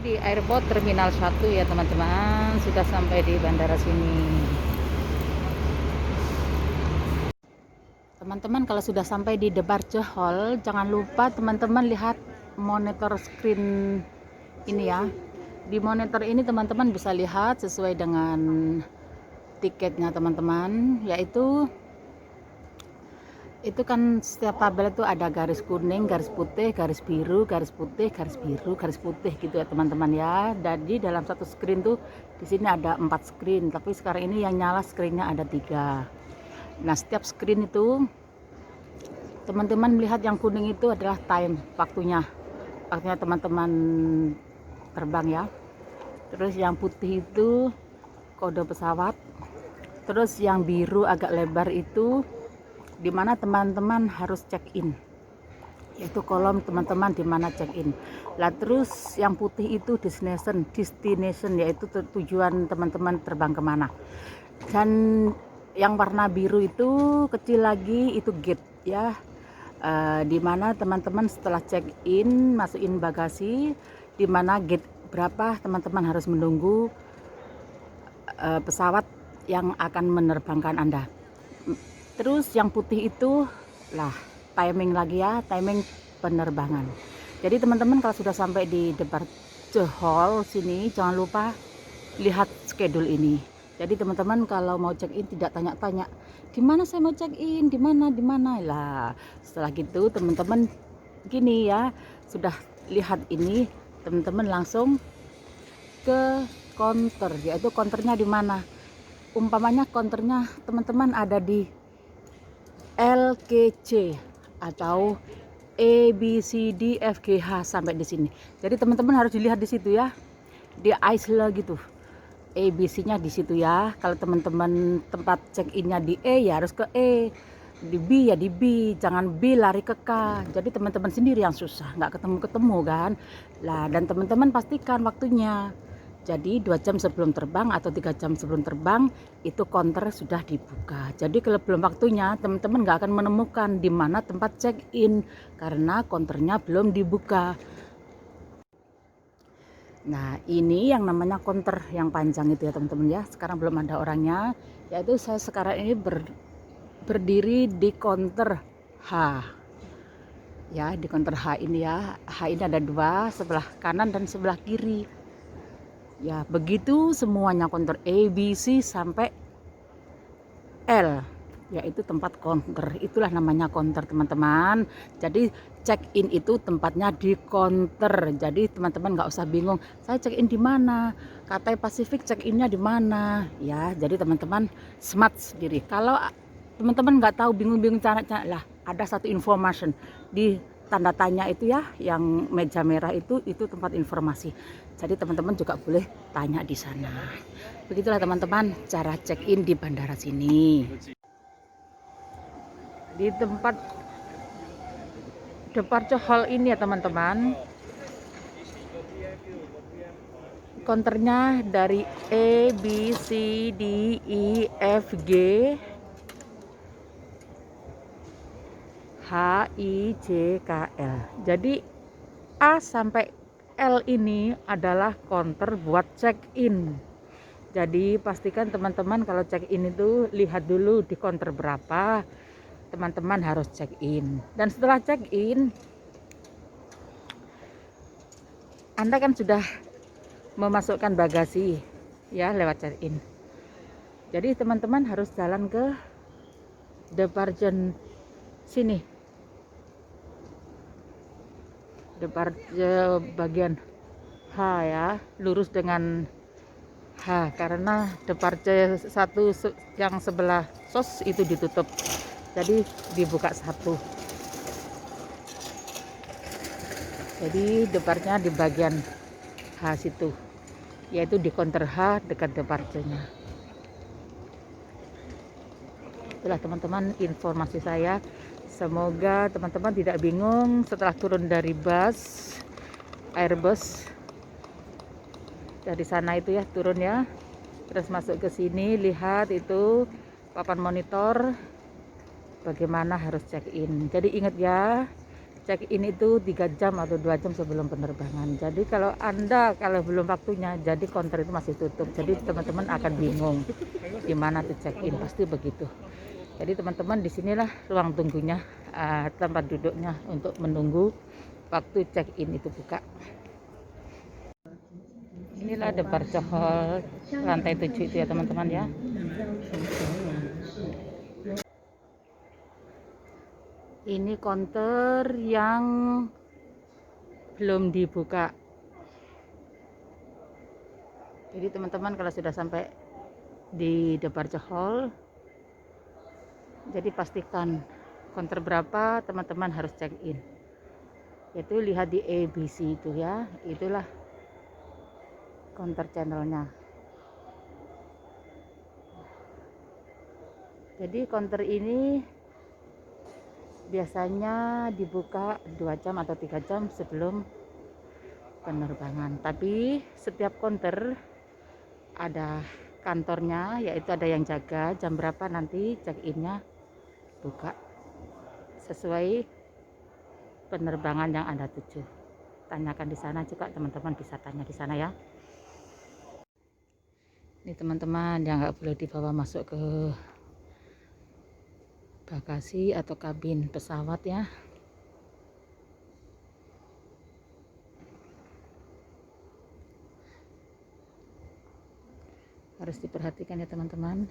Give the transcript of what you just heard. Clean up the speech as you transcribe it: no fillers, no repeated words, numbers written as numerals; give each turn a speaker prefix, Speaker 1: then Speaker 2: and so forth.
Speaker 1: di airport Terminal 1 ya teman-teman, sudah sampai di bandara sini. Teman-teman kalau sudah sampai di departure hall, jangan lupa teman-teman lihat monitor screen ini ya. Di monitor ini teman-teman bisa lihat sesuai dengan tiketnya teman-teman, yaitu itu kan setiap tabel itu ada garis kuning, garis putih, garis biru, garis putih, garis biru, garis putih gitu ya teman-teman ya. Jadi dalam satu screen tuh di sini ada 4 screen, tapi sekarang ini yang nyala screennya ada 3. Nah setiap screen itu teman-teman melihat yang kuning itu adalah time, waktunya teman-teman terbang ya. Terus yang putih itu kode pesawat. Terus yang biru agak lebar itu di mana teman-teman harus check-in, yaitu kolom teman-teman di mana check-in. Lah terus yang putih itu destination, yaitu tujuan teman-teman terbang kemana. Dan yang warna biru itu kecil lagi itu gate ya, di mana teman-teman setelah check-in masukin bagasi, di mana gate berapa teman-teman harus menunggu pesawat yang akan menerbangkan Anda. Terus yang putih itu lah timing lagi ya, timing penerbangan. Jadi teman-teman kalau sudah sampai di departure hall sini jangan lupa lihat schedule ini. Jadi teman-teman kalau mau check in tidak tanya-tanya di mana saya mau check in, di mana lah. Setelah gitu teman-teman gini ya, sudah lihat ini teman-teman langsung ke counter, yaitu counternya di mana. Umpamanya counternya teman-teman ada di LKC atau ABCDFGH sampai di sini. Jadi teman-teman harus dilihat di situ ya, di Isla gitu. ABC-nya di situ ya. Kalau teman-teman tempat check-innya di E ya harus ke E, di B ya di B, jangan B lari ke K. Jadi teman-teman sendiri yang susah, nggak ketemu-ketemu kan. Lah dan teman-teman pastikan waktunya. Jadi 2 jam sebelum terbang atau 3 jam sebelum terbang itu counter sudah dibuka. Jadi kalau belum waktunya teman-teman nggak akan menemukan di mana tempat check-in karena counternya belum dibuka. Nah ini yang namanya counter yang panjang itu ya teman-teman ya. Sekarang belum ada orangnya, yaitu saya sekarang ini berdiri di counter H ya, di counter H ini ya. H ini ada 2, sebelah kanan dan sebelah kiri. Ya, begitu semuanya counter A, B, C sampai L, yaitu tempat counter. Itulah namanya counter, teman-teman. Jadi check-in itu tempatnya di counter. Jadi teman-teman nggak usah bingung, saya check-in di mana? Cathay Pacific check-innya di mana? Ya, jadi teman-teman smart sendiri. Kalau teman-teman nggak tahu, bingung-bingung cara lah, ada satu information di tanda tanya itu ya, yang meja merah itu tempat informasi. Jadi teman-teman juga boleh tanya di sana. Begitulah teman-teman cara check-in di bandara sini. Di tempat departure hall ini ya teman-teman, counternya dari A, B, C, D, E, F, G, H, I, J, K, L. Jadi A sampai L ini adalah counter buat check-in. Jadi pastikan teman-teman kalau check-in itu lihat dulu di counter berapa teman-teman harus check-in. Dan setelah check-in Anda kan sudah memasukkan bagasi ya lewat check-in. Jadi teman-teman harus jalan ke departure sini, departure bagian H ya, lurus dengan H karena departure 1 yang sebelah sos itu ditutup, jadi dibuka 1. Jadi departnya di bagian H situ, yaitu di counter H dekat departurenya. Itulah teman-teman informasi saya. Semoga teman-teman tidak bingung setelah turun dari bus Airbus. Dari sana itu ya turun ya, terus masuk ke sini, lihat itu papan monitor bagaimana harus check-in. Jadi ingat ya, check in itu 3 jam atau 2 jam sebelum penerbangan. Jadi kalau kalau belum waktunya, jadi counter itu masih tutup. Jadi teman-teman akan bingung gimana tuh check in, pasti begitu. Jadi teman-teman disinilah ruang tunggunya, tempat duduknya untuk menunggu waktu check in itu buka. Inilah departure hall lantai 7 itu ya teman-teman ya. Ini counter yang belum dibuka. Jadi teman-teman kalau sudah sampai di departure hall, jadi pastikan counter berapa teman-teman harus check in. Yaitu lihat di ABC itu ya, itulah counter channelnya. Jadi counter ini biasanya dibuka 2 jam atau 3 jam sebelum penerbangan. Tapi setiap counter ada kantornya, yaitu ada yang jaga jam berapa nanti check-innya buka sesuai penerbangan yang Anda tuju. Tanyakan di sana juga, teman-teman bisa tanya di sana ya. Ini teman-teman yang nggak boleh dibawa masuk ke bagasi atau kabin pesawat ya. Harus diperhatikan ya teman-teman.